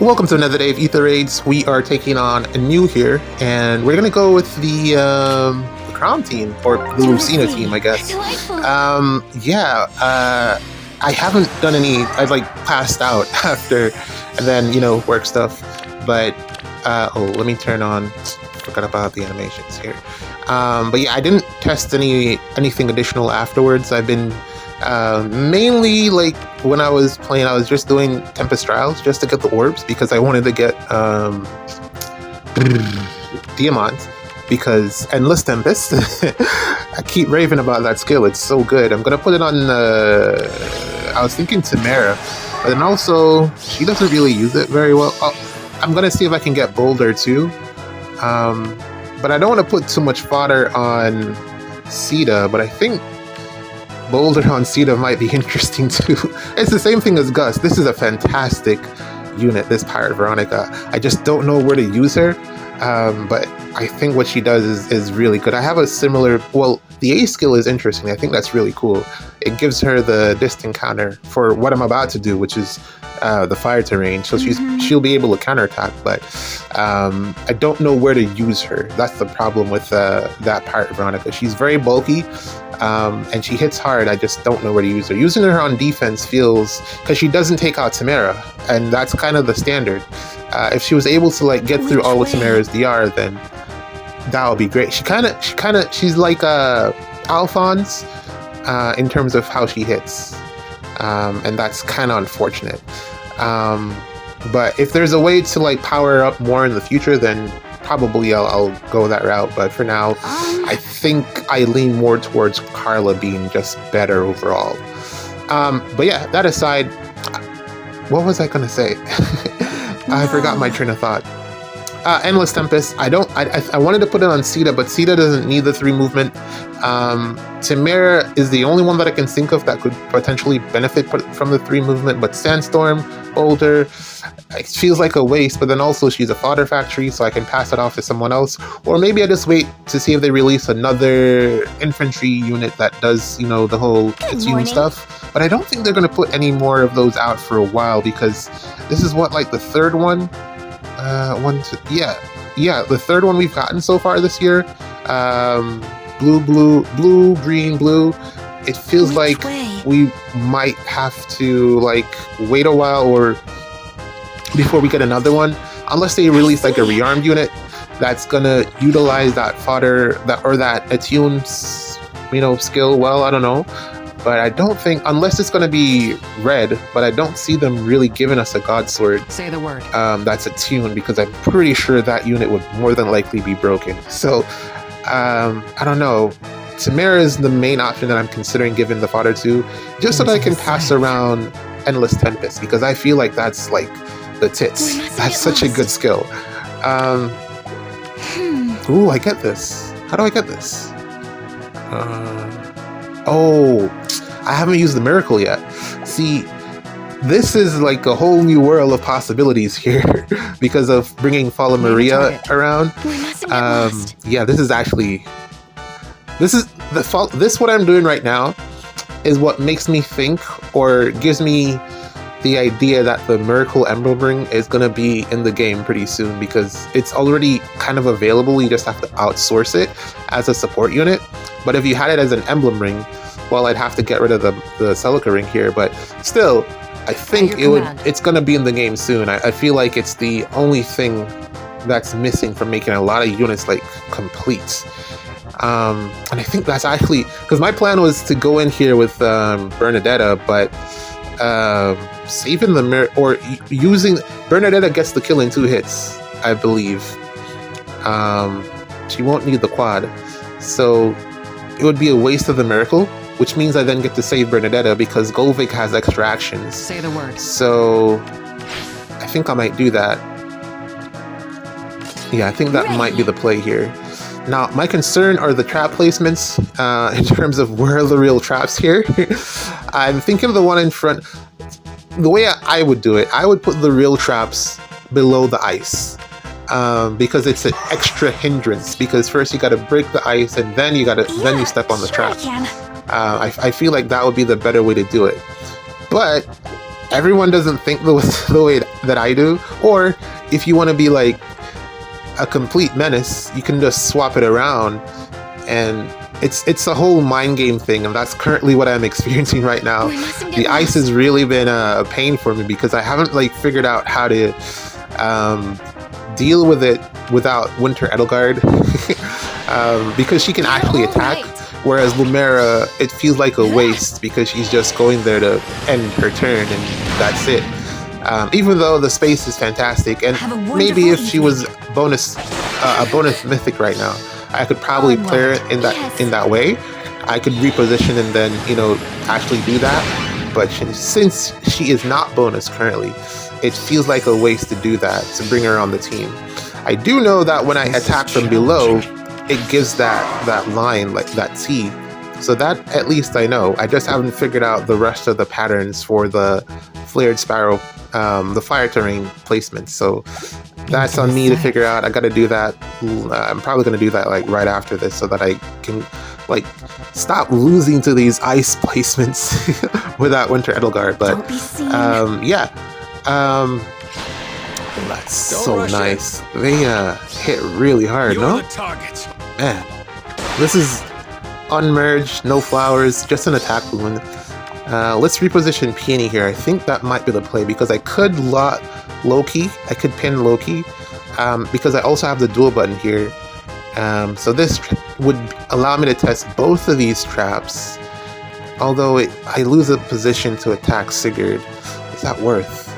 Welcome to another day of Ether Raids. We are taking on a new here, and we're gonna go with the Crown team, or the Lucina team, I guess. I haven't done any. I've like passed out after, and then work stuff. But let me turn on. Forgot about the animations here. But yeah, I didn't test anything additional afterwards. I've been mainly like when I was playing, I was just doing Tempest Trials just to get the orbs because I wanted to get Diamant because Endless Tempest. I keep raving about that skill. It's so good. I'm gonna put it on. I was thinking Tamara, but then also she doesn't really use it very well. I'm gonna see if I can get Boulder too. But I don't want to put too much fodder on Sita, but I think Boulder on Sita might be interesting too. It's the same thing as Gus. This is a fantastic unit, this Pirate Veronica. I just don't know where to use her, but I think what she does is really good. I have a similar, well, the A skill is interesting. I think that's really cool. It gives her the distant counter for what I'm about to do, which is the fire terrain. So she'll be able to counterattack, but I don't know where to use her. That's the problem with that Pirate Veronica. She's very bulky, and she hits hard. I just don't know where to use her. Using her on defense feels, because she doesn't take out Tamara, and that's kind of the standard. If she was able to like get through all of Tamara's DR, then that would be great. She's like Alphonse in terms of how she hits, and that's kind of unfortunate. But if there's a way to like power her up more in the future, then probably I'll go that route. But for now, I think I lean more towards Carla being just better overall. But yeah, that aside, what was I gonna say? I forgot my train of thought. Endless Tempest. I wanted to put it on Sita, but Sita doesn't need the 3 movement. Tamara is the only one that I can think of that could potentially benefit from the 3 movement, but Sandstorm, Boulder, it feels like a waste, but then also she's a fodder factory, so I can pass it off to someone else. Or maybe I just wait to see if they release another infantry unit that does, the whole attune stuff. But I don't think they're going to put any more of those out for a while, because this is what, like the third one? The third one we've gotten so far this year. Blue, green, blue. It feels like we might have to like wait a while or before we get another one, unless they release like a rearmed unit that's gonna utilize that fodder that attune skill well. I don't know. But I don't think, unless it's going to be red, but I don't see them really giving us a God Sword. Say the word. That's a tune, because I'm pretty sure that unit would more than likely be broken. So, I don't know. Tamara is the main option that I'm considering giving the fodder to, just so that I can pass around Endless Tempest, because I feel like that's like the tits. That's such a good skill. Ooh, I get this. How do I get this? I haven't used the miracle yet. See, this is like a whole new world of possibilities here because of bringing Fallen Maria around. Yeah, this what I'm doing right now is what makes me think, or gives me the idea that the Miracle Emblem Ring is going to be in the game pretty soon, because it's already kind of available. You just have to outsource it as a support unit. But if you had it as an Emblem Ring, well, I'd have to get rid of the Celica Ring here. But still, I think it's going to be in the game soon. I feel like it's the only thing that's missing from making a lot of units like complete. And I think that's actually, because my plan was to go in here with Bernadetta, but saving the or using Bernadetta gets the kill in 2 hits, I believe. She won't need the quad, so it would be a waste of the miracle, which means I then get to save Bernadetta because Golvik has extra actions. Say the word. So I think I might do that. Yeah, I think that might be the play here. Now, my concern are the trap placements in terms of where are the real traps here. I'm thinking of the one in front. The way I would do it, I would put the real traps below the ice. Because it's an extra hindrance, because first you got to break the ice and then you step on the trap. I feel like that would be the better way to do it. But everyone doesn't think the way that I do. Or if you want to be like a complete menace, you can just swap it around, and it's a whole mind game thing, and that's currently what I'm experiencing right now. The ice has really been a pain for me because I haven't like figured out how to deal with it without Winter Edelgard. Because she can actually attack, whereas Lumera, it feels like a waste because she's just going there to end her turn and that's it. Even though the space is fantastic, and maybe if she was a bonus mythic right now, I could probably play her in that way. I could reposition and then actually do that. But since she is not bonus currently, it feels like a waste to do that, to bring her on the team. I do know that when I attack from below, it gives that line, like that T. So that at least I know. I just haven't figured out the rest of the patterns for the Flared Sparrow, the fire terrain placement. So that's on me to figure out. I got to do that. I'm probably going to do that like right after this so that I can like stop losing to these ice placements without Winter Edelgard. But yeah. That's so nice. They hit really hard, no? Man, this is unmerged, no flowers, just an attack wound. Let's reposition Peony here. I think that might be the play because I could lot Loki. I could pin Loki because I also have the dual button here. So this would allow me to test both of these traps. Although I lose a position to attack Sigurd. Is that worth?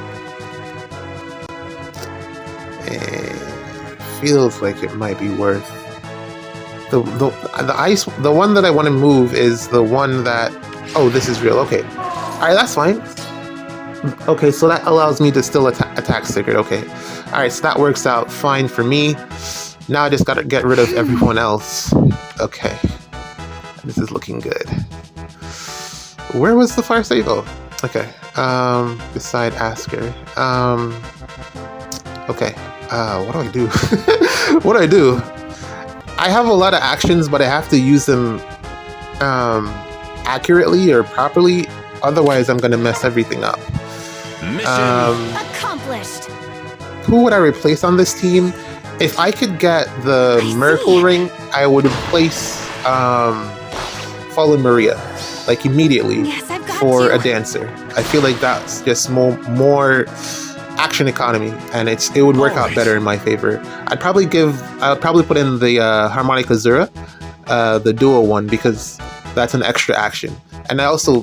Feels like it might be worth. The ice, the one that I want to move is the one that. Oh, this is real. Okay, all right, that's fine. Okay, so that allows me to still attack Sigurd. Okay, all right, so that works out fine for me. Now I just gotta get rid of everyone else. Okay, this is looking good. Where was the fire save? Oh, okay. Beside Asker. Okay. What do I do? What do I do? I have a lot of actions, but I have to use them accurately or properly. Otherwise, I'm gonna mess everything up. Mission accomplished. Who would I replace on this team? If I could get the Miracle Ring, I would replace Fallen Maria, like immediately, for a dancer. I feel like that's just more action economy, and it would work out better in my favor. I'd probably put in the Harmonic Azura, the dual one, because that's an extra action. And I also,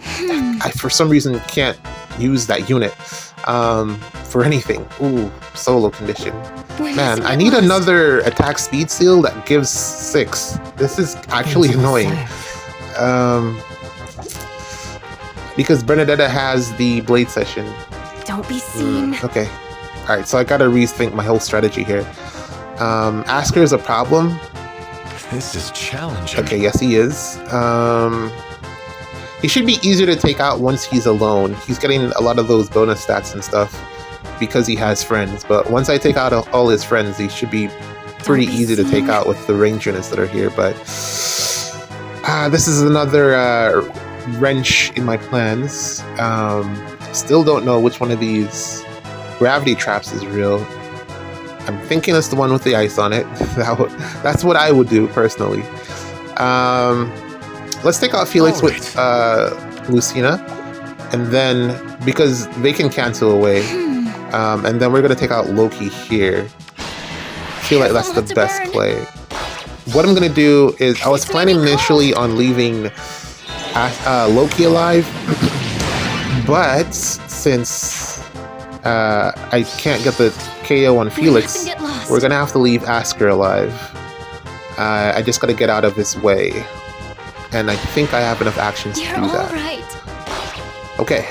for some reason, can't use that unit for anything. Ooh, solo condition. Man, I need another attack speed seal that gives 6. This is actually annoying. Because Bernadetta has the Blade Session. Don't be seen. Okay. Alright, so I gotta rethink my whole strategy here. Asker is a problem. This is challenging. Okay, yes he is. He should be easier to take out once he's alone. He's getting a lot of those bonus stats and stuff because he has friends. But once I take out all his friends, he should be pretty easy to take out with the range units that are here. But this is another wrench in my plans. Still don't know which one of these gravity traps is real. I'm thinking it's the one with the ice on it. That's what I would do personally. Let's take out Felix with Lucina, and then because they can cancel away, and then we're gonna take out Loki here. I feel like that's the best play. What I'm gonna do is I was planning initially on leaving Loki alive, but since I can't get the KO on Felix, we're gonna have to leave Asker alive. I just gotta get out of his way. And I think I have enough actions to do that. Okay.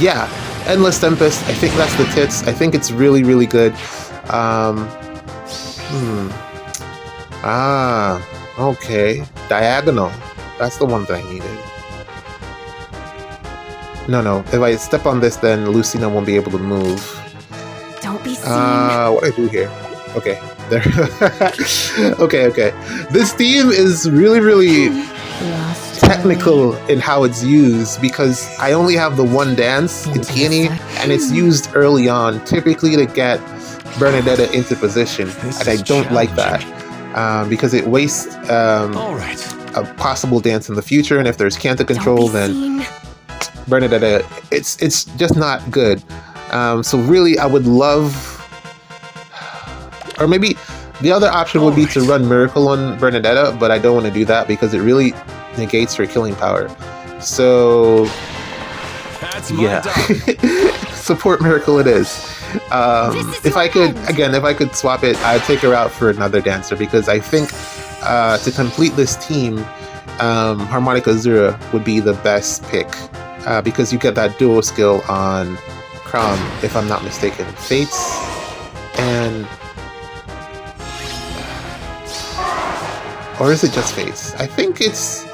Yeah. Endless Tempest. I think that's the tits. I think it's really, really good. Okay. Diagonal. That's the one that I needed. No. If I step on this, then Lucina won't be able to move. Don't be seen. What do I do here? Okay. There. Okay. This team is really technical in how it's used because I only have the one dance in Peony, and it's used early on, typically to get Bernadetta into position, and I don't like that because it wastes All right. a possible dance in the future, and if there's Canto control, then Bernadetta, it's just not good. So really, I would love, or maybe the other option would be to run Miracle on Bernadetta, but I don't want to do that because it really negates her killing power. So That's my yeah, dog. support Miracle it is. If I could swap it, I'd take her out for another dancer because I think to complete this team, Harmonica Azura would be the best pick because you get that duo skill on Crom, if I'm not mistaken. Fates and... Or is it just Fates? I think it's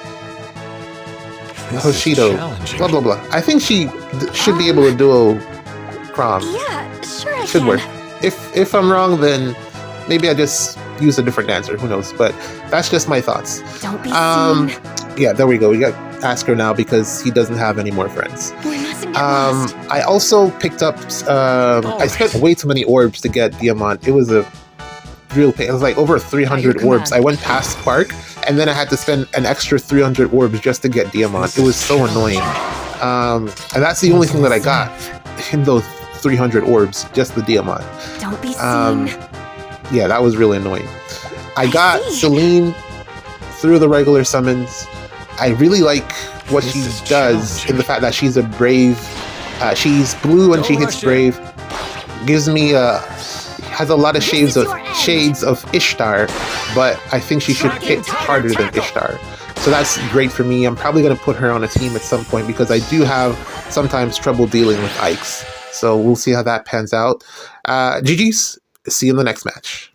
Hoshido. challenging. Blah blah blah. I think she should be able to duo Crom. Yeah, sure I Should can. work. If I'm wrong, then maybe I just use a different dancer. Who knows? But that's just my thoughts. Don't be seen. Yeah, there we go. We got Asker now because he doesn't have any more friends. We mustn't get lost. I also picked up. I spent way too many orbs to get Diamant. It was a real pain. It was like over 300 orbs. I went past Spark, and then I had to spend an extra 300 orbs just to get Diamant. It was so annoying. And that's the only thing that I got in those 300 orbs, just the Diamant. Don't be seen. Yeah, that was really annoying. I got see. Celine through the regular summons. I really like what This she is does challenging. in the fact that she's a brave. She's blue when she Don't hits rush it. brave. Gives me has a lot of This shades is of your end. Ishtar, but I think she should hit harder than Ishtar. So that's great for me. I'm probably going to put her on a team at some point because I do have sometimes trouble dealing with Ikes. So we'll see how that pans out. GG's. See you in the next match.